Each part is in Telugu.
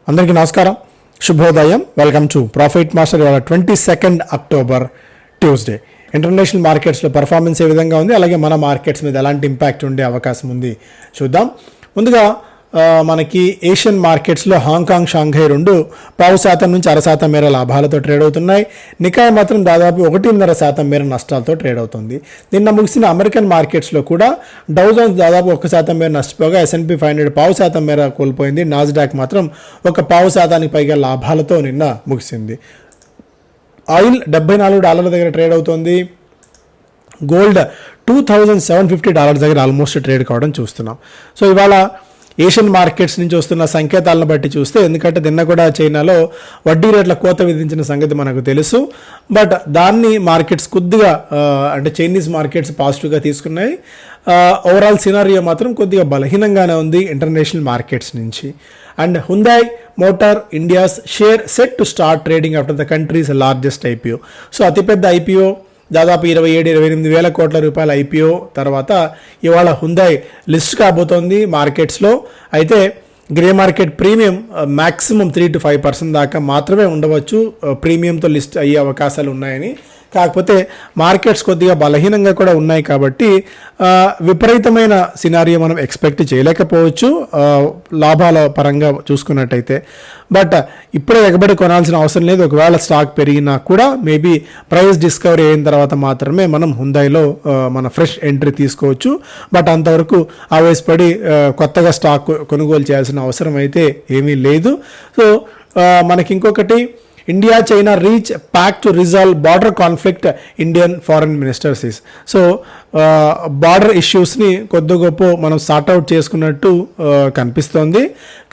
అందరికీ నమస్కారం, శుభోదయం. Welcome to profit master. ఇవాళ 22 అక్టోబర్ ట్యూస్డే. ఇంటర్నేషనల్ మార్కెట్స్లో పర్ఫార్మెన్స్ ఏ విధంగా ఉంది, అలాగే మన మార్కెట్స్ మీద ఎలాంటి ఇంపాక్ట్ ఉండే అవకాశం ఉంది చూద్దాం. ముందుగా మనకి ఏషియన్ మార్కెట్స్లో హాంకాంగ్, షాంఘై రెండు 0.5% నుంచి 0.5% మేర లాభాలతో ట్రేడ్ అవుతున్నాయి. నికాయ్ మాత్రం దాదాపు 1.5% మేర నష్టాలతో ట్రేడ్ అవుతుంది. నిన్న ముగిసిన అమెరికన్ మార్కెట్స్లో కూడా డౌ జోన్స్ దాదాపు 1% మేర నష్టపోగా S&P 500 0.5% మేర కోల్పోయింది. నాస్డాక్ మాత్రం 1.5% పైగా లాభాలతో నిన్న ముగిసింది. ఆయిల్ $74 దగ్గర ట్రేడ్ అవుతుంది. గోల్డ్ $2,750 దగ్గర ఆల్మోస్ట్ ట్రేడ్ కావడం చూస్తున్నాం. సో ఇవాళ ఏషియన్ మార్కెట్స్ నుంచి వస్తున్న సంకేతాలను బట్టి చూస్తే, ఎందుకంటే నిన్న కూడా చైనాలో వడ్డీ రేట్ల కోత విధించిన సంగతి మనకు తెలుసు. బట్ దాన్ని మార్కెట్స్ కొద్దిగా అంటే చైనీస్ మార్కెట్స్ పాజిటివ్గా తీసుకున్నాయి. ఓవరాల్ సినారియో మాత్రం కొద్దిగా బలహీనంగానే ఉంది ఇంటర్నేషనల్ మార్కెట్స్ నుంచి. And హుందాయ్ motor India's share set to start trading after the countries largest IPO. So అతిపెద్ద IPO దాదాపు 27-28 వేల కోట్ల రూపాయల IPO తర్వాత ఇవాళ హుందాయ్ లిస్ట్ కాబోతోంది మార్కెట్స్లో. అయితే grey market premium maximum 3 to 5% దాకా మాత్రమే ఉండవచ్చు, ప్రీమియంతో లిస్ట్ అయ్యే అవకాశాలు ఉన్నాయని. కాకపోతే మార్కెట్స్ కొద్దిగా బలహీనంగా కూడా ఉన్నాయి కాబట్టి విపరీతమైన సినారియో మనం ఎక్స్పెక్ట్ చేయలేకపోవచ్చు లాభాల పరంగా చూసుకున్నట్టయితే. బట్ ఇప్పుడే ఎగబడి కొనాల్సిన అవసరం లేదు. ఒకవేళ స్టాక్ పెరిగినా కూడా మేబీ ప్రైస్ డిస్కవరీ అయిన తర్వాత మాత్రమే మనం హుందాయ్లో మన ఫ్రెష్ ఎంట్రీ తీసుకోవచ్చు. బట్ అంతవరకు ఆవేశపడి కొత్తగా స్టాక్ కొనుగోలు చేయాల్సిన అవసరం అయితే ఏమీ లేదు. సో మనకి ఇంకొకటి, India China reach pact to resolve border conflict, Indian foreign ministers ఇస్. సో బార్డర్ ఇష్యూస్ని కొద్ది గొప్ప మనం సార్ట్అవుట్ చేసుకున్నట్టు కనిపిస్తోంది.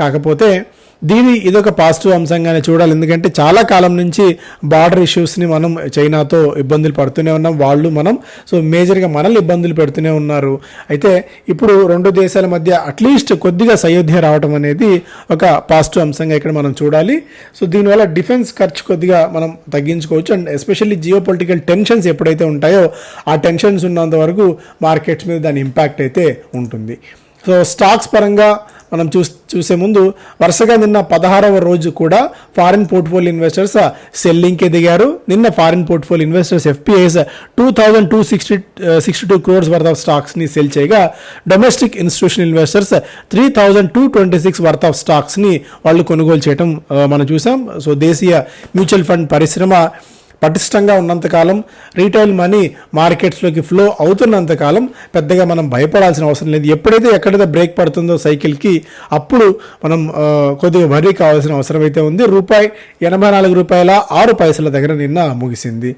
కాకపోతే ఇదొక పాజిటివ్ అంశంగానే చూడాలి. ఎందుకంటే చాలా కాలం నుంచి బార్డర్ ఇష్యూస్ని మనం చైనాతో ఇబ్బందులు పడుతూనే ఉన్నాం, వాళ్ళు మనం. సో మేజర్గా మనల్ని ఇబ్బందులు పెడుతూనే ఉన్నారు. అయితే ఇప్పుడు రెండు దేశాల మధ్య అట్లీస్ట్ కొద్దిగా సయోధ్య రావడం అనేది ఒక పాజిటివ్ అంశంగా ఇక్కడ మనం చూడాలి. సో దీనివల్ల డిఫెన్స్ ఖర్చు కొద్దిగా మనం తగ్గించుకోవచ్చు. And especially geo political tensions ఎప్పుడైతే ఉంటాయో ఆ టెన్షన్స్ ఉన్నంత వరకు మార్కెట్స్ మీద దాని ఇంపాక్ట్ అయితే ఉంటుంది. సో స్టాక్స్ పరంగా మనం చూసే ముందు వరుసగా నిన్న 16వ రోజు కూడా ఫారిన్ పోర్ట్ఫోలియో ఇన్వెస్టర్స్ సెల్లింగ్కి దిగారు. నిన్న foreign portfolio investors FPIs 2,262 crores worth of స్టాక్స్ని సెల్ చేయగా, domestic institutional investors 3,226 worth of స్టాక్స్ని వాళ్ళు కొనుగోలు చేయడం మనం చూసాం. సో దేశీయ మ్యూచువల్ ఫండ్ పరిశ్రమ పటిష్టంగా ఉన్నంతకాలం, రీటైల్ మనీ మార్కెట్స్లోకి ఫ్లో అవుతున్నంతకాలం పెద్దగా మనం భయపడాల్సిన అవసరం లేదు. ఎప్పుడైతే ఎక్కడైతే బ్రేక్ పడుతుందో సైకిల్కి, అప్పుడు మనం కొద్దిగా వరీ కావాల్సిన అవసరం అయితే ఉంది. ₹84.06 దగ్గర నిన్న ముగిసింది.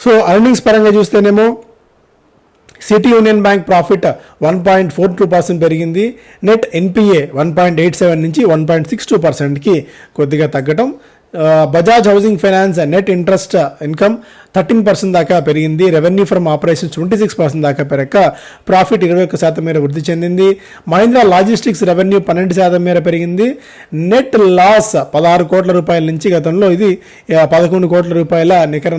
సో ఎర్నింగ్స్ పరంగా చూస్తేనేమో సిటీ యూనియన్ బ్యాంక్ ప్రాఫిట్ 1.42% పెరిగింది. నెట్ NPA 1.87 నుంచి 1.62%కి కొద్దిగా తగ్గటం. Bajaj housing finance net interest income 13% దాకా పెరిగింది. రెవెన్యూ ఫ్రమ్ ఆపరేషన్స్ 26% దాకా పెరగక ప్రాఫిట్ 21% మేర వృద్ధి చెందింది. మహీంద్రా లాజిస్టిక్స్ రెవెన్యూ 12% మేర పెరిగింది. నెట్ లాస్ 16 కోట్ల రూపాయల నుంచి గతంలో ఇది 11 కోట్ల రూపాయల నికర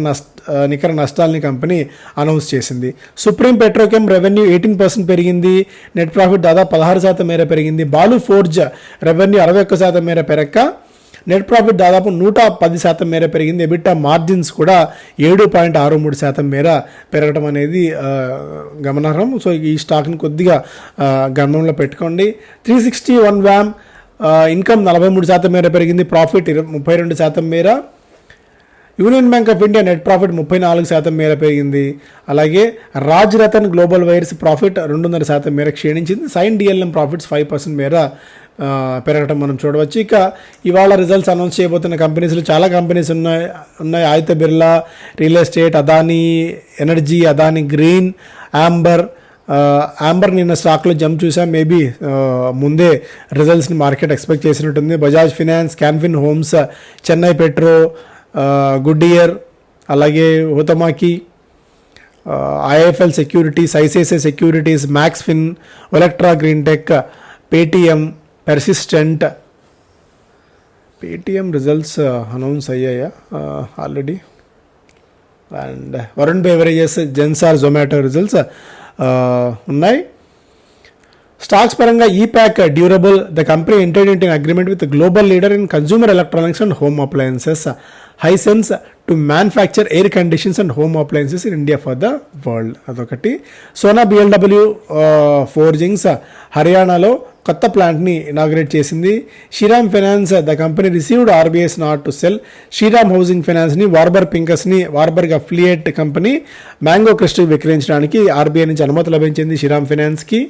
నష్టాలని కంపెనీ అనౌన్స్ చేసింది. సుప్రీం పెట్రోకెమ్ రెవెన్యూ 18% పెరిగింది. నెట్ ప్రాఫిట్ దాదాపు 16% మేర పెరిగింది. బాలు ఫోర్జ్ రెవెన్యూ 61% మేర పెరగక నెట్ ప్రాఫిట్ దాదాపు 110% మేర పెరిగింది. ఎబిటా మార్జిన్స్ కూడా 7.63% మేర పెరగడం అనేది గమనార్హం. సో ఈ స్టాక్ని కొద్దిగా గమనంలో పెట్టుకోండి. 361 వ్యామ్ ఇన్కమ్ 43% మేర పెరిగింది. ప్రాఫిట్ 32% మేర. Union Bank of India net profit 34% మేర పెరిగింది. అలాగే Raj Ratan Global Wires profit 2.5% మేర క్షీణించింది. సైన్ DLM ప్రాఫిట్స్ 5% మేర పెరగటం మనం చూడవచ్చు. ఇక ఇవాళ రిజల్ట్స్ అనౌన్స్ చేయబోతున్న కంపెనీస్లో చాలా కంపెనీస్ ఉన్నాయి. Aditya Birla Real Estate, Adani Energy, Adani Green, Amber నిన్న స్టాక్లో జంప్ చూసాం. మేబీ ముందే రిజల్ట్స్ని మార్కెట్ ఎక్స్పెక్ట్ చేసినట్టుంది. Bajaj Finance, Can Fin Homes, Chennai Petro, Goodyear, అలాగే Huhtamaki, IIFL Securities, ICICI Securities, Maxfin, Olectra Green Tech, Paytm, Persistent. Paytm results announce అయ్యాయా already? And Varun Beverages, Zensar, Zomato results ఉన్నాయి. స్టాక్స్ పరంగా EPACK Durable, the company entered into agreement with global leader in consumer electronics and home appliances Hisense to manufacture air conditions and home appliances in India for the world. అదొకటి. సోనా బిఎల్డబ్ల్యూ ఫోర్జింగ్స్ హర్యానాలో కొత్త ప్లాంట్ని ఇనాగ్రేట్ చేసింది. Shriram finance, the company received RBI's nod to sell Shriram housing ఫైనాన్స్ని వార్బర్ పింకస్ని వార్బర్గ్ అఫిలియేట్ కంపెనీ మ్యాంగో క్రిస్ట్కి విక్రయించడానికి ఆర్బీఐ నుంచి అనుమతి లభించింది శ్రీరామ్ ఫైనాన్స్కి.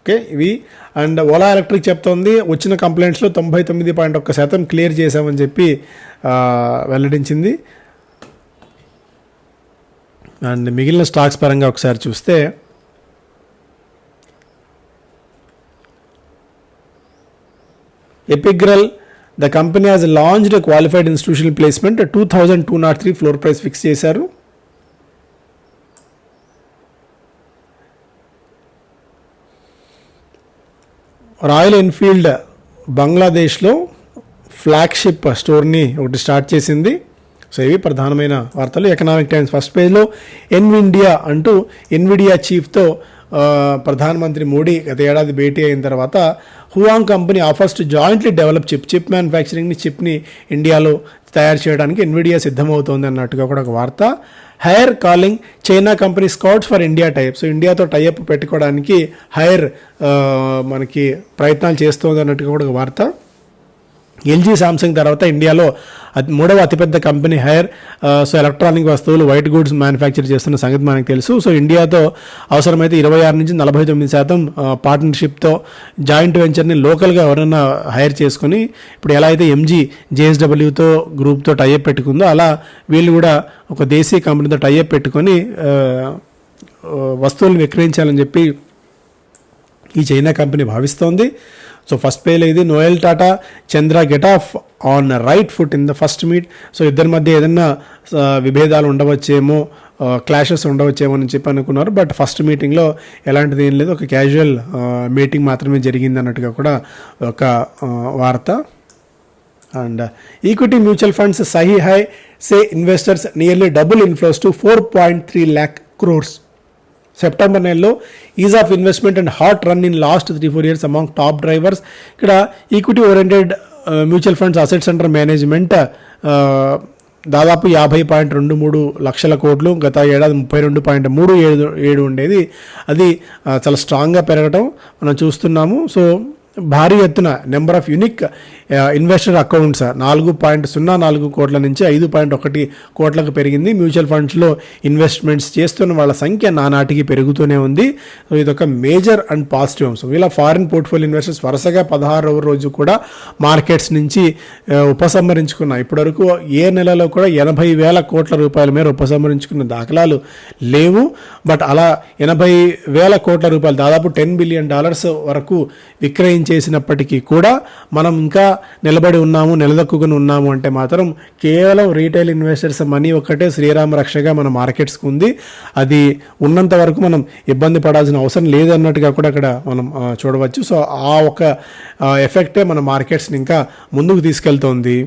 ఓకే, ఇవి. అండ్ ఓలా ఎలక్ట్రిక్ చెప్తోంది వచ్చిన కంప్లైంట్స్లో 99.1% క్లియర్ చేశామని చెప్పి వెల్లడించింది. అండ్ మిగిలిన స్టాక్స్ పరంగా ఒకసారి చూస్తే Epigral, the company has launched qualified institutional placement 2203 floor price fix చేశారు. రాయల్ ఎన్ఫీల్డ్ బంగ్లాదేశ్లో ఫ్లాగ్షిప్ స్టోర్ని ఒకటి స్టార్ట్ చేసింది. సో ఇవి ప్రధానమైన వార్తలు. ఎకనామిక్ టైమ్స్ ఫస్ట్ పేజ్లో ఎన్విడియా చీఫ్తో ప్రధానమంత్రి మోడీ గత ఏడాది భేటీ అయిన తర్వాత Huang company offers to jointly develop chip మ్యానుఫ్యాక్చరింగ్ని చిప్ని ఇండియాలో తయారు చేయడానికి ఎన్విడియా సిద్ధమవుతోంది అన్నట్టుగా కూడా ఒక వార్త. Hire calling China company scouts for India type. So ఇండియాతో tie up పెట్టుకోవడానికి హైర్ మనకి ప్రయత్నాలు చేస్తోంది అన్నట్టుగా కూడా ఒక వార్త. ఎల్జీ సామ్సంగ్ తర్వాత ఇండియాలో మూడవ అతిపెద్ద కంపెనీ హైర్. సో ఎలక్ట్రానిక్ వస్తువులు వైట్ గూడ్స్ మ్యానుఫ్యాక్చర్ చేస్తున్న సంగతి మనకు తెలుసు. సో ఇండియాతో అవసరమైతే 26 నుంచి 49% పార్ట్నర్షిప్తో జాయింట్ వెంచర్ని లోకల్గా ఎవరైనా హైర్ చేసుకొని ఇప్పుడు ఎలా అయితే ఎంజీ జేఎస్డబ్ల్యూతో గ్రూప్తో టైఅప్ పెట్టుకుందో అలా వీళ్ళు కూడా ఒక దేశీయ కంపెనీతో టైఅప్ పెట్టుకొని వస్తువులను విక్రయించాలని చెప్పి ఈ చైనా కంపెనీ భావిస్తోంది. సో ఫస్ట్ పేలో ఇది. Noel Tata Chandra get off on right foot in the first meet. So ఇద్దరి మధ్య ఏదైనా విభేదాలు ఉండవచ్చేమో, క్లాషెస్ ఉండవచ్చేమో అని చెప్పి అనుకున్నారు. బట్ ఫస్ట్ మీటింగ్లో ఎలాంటిది ఏం లేదు, ఒక క్యాజువల్ మీటింగ్ మాత్రమే జరిగింది అన్నట్టుగా కూడా ఒక వార్త. అండ్ ఈక్విటీ మ్యూచువల్ ఫండ్స్ సహీ హై సే investors nearly double inflows to 4.3 lakh crores. September నెలలో ease of investment and hot run in last 3-4 years among top drivers. ఇక్కడ equity oriented mutual funds assets under management దాదాపు 50.23 లక్షల కోట్లు, గత ఏడాది 32.37 ఉండేది. అది చాలా స్ట్రాంగ్గా పెరగటం మనం చూస్తున్నాము. సో భారీ ఎత్తున number of unique investor accounts 4.04 కోట్ల నుంచి 5.1 కోట్లకు పెరిగింది. మ్యూచువల్ ఫండ్స్లో ఇన్వెస్ట్మెంట్స్ చేస్తున్న వాళ్ళ సంఖ్య నానాటికి పెరుగుతూనే ఉంది. సో ఇదొక మేజర్ అండ్ పాజిటివ్ అంశం. వీళ్ళ ఫారిన్ పోర్ట్ఫోలియో ఇన్వెస్టర్స్ వరుసగా 16వ రోజు కూడా మార్కెట్స్ నుంచి ఉపసంహరించుకున్నాయి. ఇప్పటివరకు ఏ నెలలో కూడా 80,000 కోట్ల రూపాయల మేర ఉపసంహరించుకున్న దాఖలాలు లేవు. బట్ అలా 80,000 కోట్ల రూపాయలు దాదాపు $10 బిలియన్ వరకు విక్రయించేసినప్పటికీ కూడా మనం ఇంకా నిలబడి ఉన్నాము, నిలదొక్కుని ఉన్నాము అంటే మాత్రం కేవలం రీటైల్ ఇన్వెస్టర్స్ మనీ ఒక్కటే శ్రీరామ రక్షగా మన మార్కెట్స్కి ఉంది. అది ఉన్నంత వరకు మనం ఇబ్బంది పడాల్సిన అవసరం లేదన్నట్టుగా కూడా అక్కడ మనం చూడవచ్చు. సో ఆ ఒక ఎఫెక్టే మన మార్కెట్స్ని ఇంకా ముందుకు తీసుకెళ్తోంది.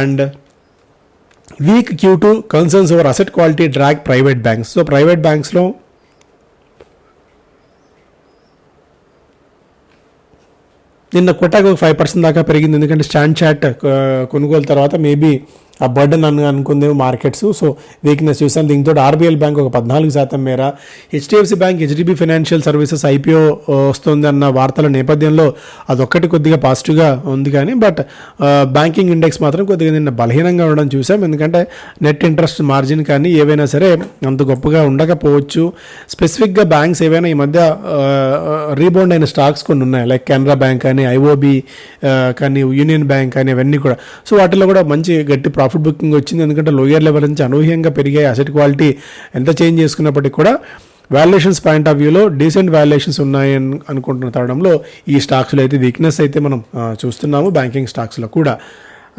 And weak Q2 concerns over asset quality drag private banks. So private బ్యాంక్స్లో నిన్న కొట్టాక 5% దాకా పెరిగింది. ఎందుకంటే స్టాండ్ చాట్ కొనుగోలు తర్వాత మేబీ ఆ బర్డన్ అనుకుందేమో మార్కెట్స్. సో వీక్నెస్ చూసాం. దీంతో ఆర్బీఎల్ బ్యాంక్ ఒక 14% మేర, HDFC bank, HDB financial services IPO వస్తుంది అన్న వార్తల నేపథ్యంలో అదొక్కటి కొద్దిగా పాజిటివ్గా ఉంది. కానీ బట్ బ్యాంకింగ్ ఇండెక్స్ మాత్రం కొద్దిగా నిన్న బలహీనంగా ఉండడం చూసాం. ఎందుకంటే నెట్ ఇంట్రెస్ట్ మార్జిన్ కానీ ఏవైనా సరే అంత గొప్పగా ఉండకపోవచ్చు. స్పెసిఫిక్గా బ్యాంక్స్ ఏవైనా ఈ మధ్య రీబౌండ్ అయిన స్టాక్స్ కొన్ని ఉన్నాయి, లైక్ కెనరా బ్యాంక్ కానీ, ఐఓబి కానీ, యూనియన్ బ్యాంక్ కానీ, అవన్నీ కూడా. సో వాటిలో కూడా మంచి గట్టి ప్రాఫిట్ బుకింగ్ వచ్చింది. ఎందుకంటే లోయర్ లెవెల్ నుంచి అనూహ్యంగా పెరిగే అసెట్ క్వాలిటీ ఎంత చేంజ్ చేసుకున్నప్పటికీ కూడా వాల్యుయేషన్స్ పాయింట్ ఆఫ్ వ్యూలో డీసెంట్ వాల్యుయేషన్స్ ఉన్నాయని అనుకుంటున్న తరుణంలో ఈ స్టాక్స్లో అయితే వీక్నెస్ అయితే మనం చూస్తున్నాము, బ్యాంకింగ్ స్టాక్స్లో కూడా.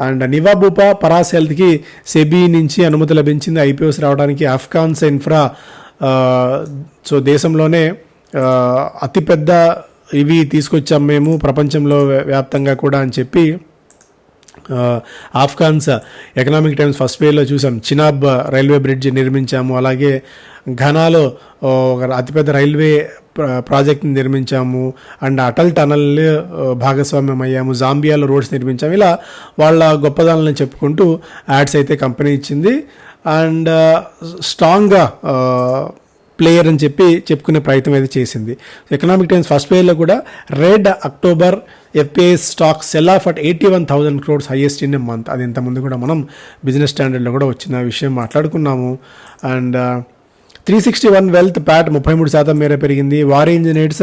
అండ్ నివా బూపా పరాస్ హెల్త్కి సెబీ నుంచి అనుమతి లభించింది ఐపీఓస్ రావడానికి. అఫ్కాన్స్ ఇన్ఫ్రా సో దేశంలోనే అతిపెద్ద ఇవి తీసుకొచ్చాం మేము ప్రపంచంలో వ్యాప్తంగా కూడా అని చెప్పి ఆఫ్ఘాన్స్ ఎకనామిక్ టైమ్స్ ఫస్ట్ పేజ్లో చూసాం, చినాబ్ రైల్వే బ్రిడ్జ్ నిర్మించాము, అలాగే ఘనాలో ఒక అతిపెద్ద రైల్వే ప్రాజెక్ట్ని నిర్మించాము, అండ్ అటల్ టనల్ భాగస్వామ్యం అయ్యాము, జాంబియాలో రోడ్స్ నిర్మించాము. ఇలా వాళ్ళ గొప్పదనాలను చెప్పుకుంటూ యాడ్స్ అయితే కంపెనీ ఇచ్చింది. అండ్ స్ట్రాంగ్గా ప్లేయర్ అని చెప్పుకునే ప్రయత్నం అయితే చేసింది. ఎకనామిక్ టైమ్స్ ఫస్ట్ పేజ్లో కూడా red October FPIs stock cell of at 81,000 crores highest in a month. అది ఇంతకుముందు కూడా మనం బిజినెస్ స్టాండర్డ్లో కూడా వచ్చిన విషయం మాట్లాడుకున్నాము. అండ్ 361 వెల్త్ ప్యాట్ 33% మేర పెరిగింది. వారీ ఇంజనీర్స్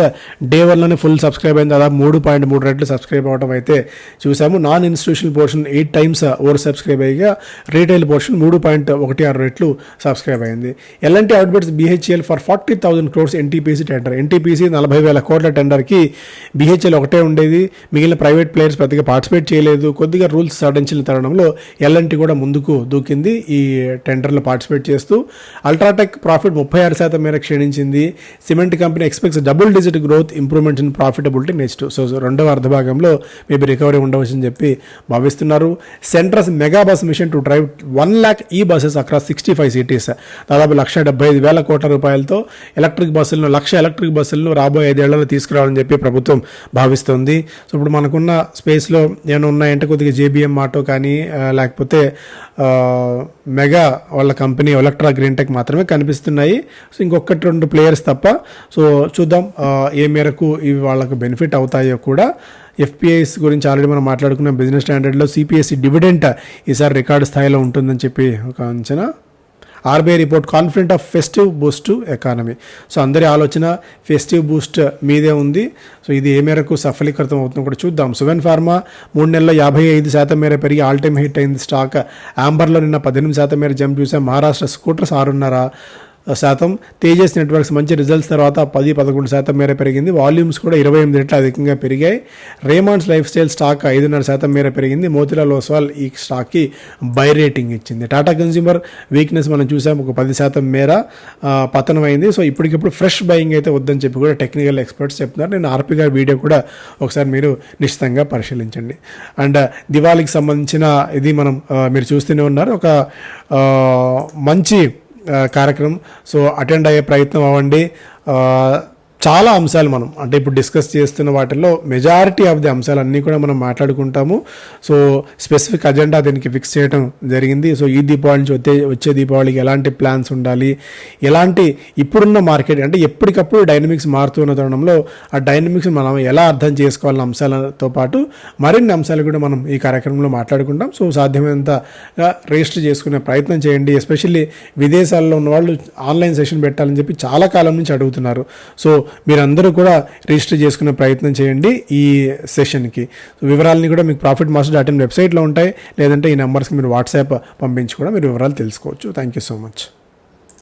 డే వన్లోనే ఫుల్ సబ్స్క్రైబ్ అయింది, దాదాపు 3.3 రెట్లు సబ్స్క్రైబ్ అవ్వడం అయితే చూసాము. Non institutional portion 8 times over subscribe అయ్యగా రీటైల్ పోర్షన్ 3.16 రెట్లు సబ్స్క్రైబ్ అయింది. LNT outbids BHEL for 40,000 crores NTPC tender. NTPC 40,000 కోట్ల టెండర్కి బిహెచ్ఎల్ ఒకటే ఉండేది, మిగిలిన ప్రైవేట్ ప్లేయర్స్ పెద్దగా పార్టిసిపేట్ చేయలేదు. కొద్దిగా రూల్స్ సడలించిన తరుణంలో ఎల్ఎన్టీ కూడా ముందుకు దూకింది ఈ టెండర్లో పార్టిసిపేట్ చేస్తూ. అల్ట్రాటెక్ ప్రాఫిట్ 36% మేర క్షీణించింది. Cement company expects double digit growth improvement in profitability next. So రెండవ అర్ధభాగంలో మేబీ రికవరీ ఉండవచ్చని చెప్పి భావిస్తున్నారు. Centre's mega bus mission to drive 1 lakh e buses across 65 cities. దాదాపు 175,000 కోట్ల రూపాయలతో ఎలక్ట్రిక్ బస్సులను 1,00,000 ఎలక్ట్రిక్ బస్సులను రాబోయే 5 ఏళ్లలో తీసుకురావాలని చెప్పి ప్రభుత్వం భావిస్తుంది. సో ఇప్పుడు మనకున్న స్పేస్లో ఏమైనా ఉన్నాయంటే కొద్దిగా జేబీఎం ఆటో కానీ లేకపోతే మెగా వాళ్ళ కంపెనీ ఎలక్ట్రా గ్రీన్ టెక్ మాత్రమే కనిపిస్తున్నాయి. సో ఇంకొకటి 2 ప్లేయర్స్ తప్ప. సో చూద్దాం ఏ మేరకు ఇవి వాళ్ళకు బెనిఫిట్ అవుతాయో కూడా. ఎఫ్పిఐస్ గురించి ఆల్రెడీ మనం మాట్లాడుకున్నాం. బిజినెస్ స్టాండర్డ్లో సిపిఎస్సి డివిడెంట్ ఈసారి రికార్డు స్థాయిలో ఉంటుందని చెప్పి ఒక అంచనా. RBI report confident of festive Boost to economy. So అందరి ఆలోచన ఫెస్టివ్ బూస్ట్ మీదే ఉంది. సో ఇది ఏ మేరకు సఫలీకృతం అవుతుందో కూడా చూద్దాం. సువెన్ ఫార్మా 3 నెలల్లో 55% మేర పెరిగి ఆల్ టైమ్ హిట్ అయింది స్టాక్. యాంబర్లో నిన్న 18% మేర జంప్ చూసాం. మహారాష్ట్ర స్కూటర్స్ 6.5%. తేజస్ నెట్వర్క్స్ మంచి రిజల్ట్స్ తర్వాత 10-11% మేర పెరిగింది. వాల్యూమ్స్ కూడా 28 రెట్లు అధికంగా పెరిగాయి. రేమాండ్స్ లైఫ్ స్టైల్ స్టాక్ 5.5% మేర పెరిగింది. మోతిలాల్ ఓస్వాల్ ఈ స్టాక్కి బై రేటింగ్ ఇచ్చింది. టాటా కన్స్యూమర్ వీక్నెస్ మనం చూసాం, ఒక 10% మేర పతనం అయింది. సో ఇప్పటికిప్పుడు ఫ్రెష్ బయింగ్ అయితే వద్దని చెప్పి కూడా టెక్నికల్ ఎక్స్పర్ట్స్ చెప్తున్నారు. నేను ఆర్పి గారి వీడియో కూడా ఒకసారి మీరు నిశ్చితంగా పరిశీలించండి. అండ్ దివాళీకి సంబంధించిన ఇది మనం మీరు చూస్తూనే ఉన్నారు, ఒక మంచి కార్యక్రమం. సో అటెండ్ అయ్యే ప్రయత్నం అవ్వండి. చాలా అంశాలు మనం అంటే ఇప్పుడు డిస్కస్ చేస్తున్న వాటిల్లో మెజారిటీ ఆఫ్ ది అంశాలన్నీ కూడా మనం మాట్లాడుకుంటాము. సో స్పెసిఫిక్ అజెండా దీనికి ఫిక్స్ చేయడం జరిగింది. సో ఈ దీపావళి నుంచి వచ్చే దీపావళికి ఎలాంటి ప్లాన్స్ ఉండాలి, ఎలాంటి ఇప్పుడున్న మార్కెట్ అంటే ఎప్పటికప్పుడు డైనమిక్స్ మారుతున్న తరుణంలో ఆ డైనమిక్స్ మనం ఎలా అర్థం చేసుకోవాలన్న అంశాలతో పాటు మరిన్ని అంశాలు కూడా మనం ఈ కార్యక్రమంలో మాట్లాడుకుంటాం. సో సాధ్యమైనంతగా రిజిస్టర్ చేసుకునే ప్రయత్నం చేయండి. ఎస్పెషల్లీ విదేశాల్లో ఉన్న వాళ్ళు ఆన్లైన్ సెషన్ పెట్టాలని చెప్పి చాలా కాలం నుంచి అడుగుతున్నారు. సో మీరందరూ కూడా రిజిస్టర్ చేసుకునే ప్రయత్నం చేయండి ఈ సెషన్కి. వివరాలని కూడా మీకు profitmaster.in వెబ్సైట్లో ఉంటాయి, లేదంటే ఈ నెంబర్స్కి మీరు వాట్సాప్ పంపించి కూడా మీరు వివరాలు తెలుసుకోవచ్చు. Thank you so much.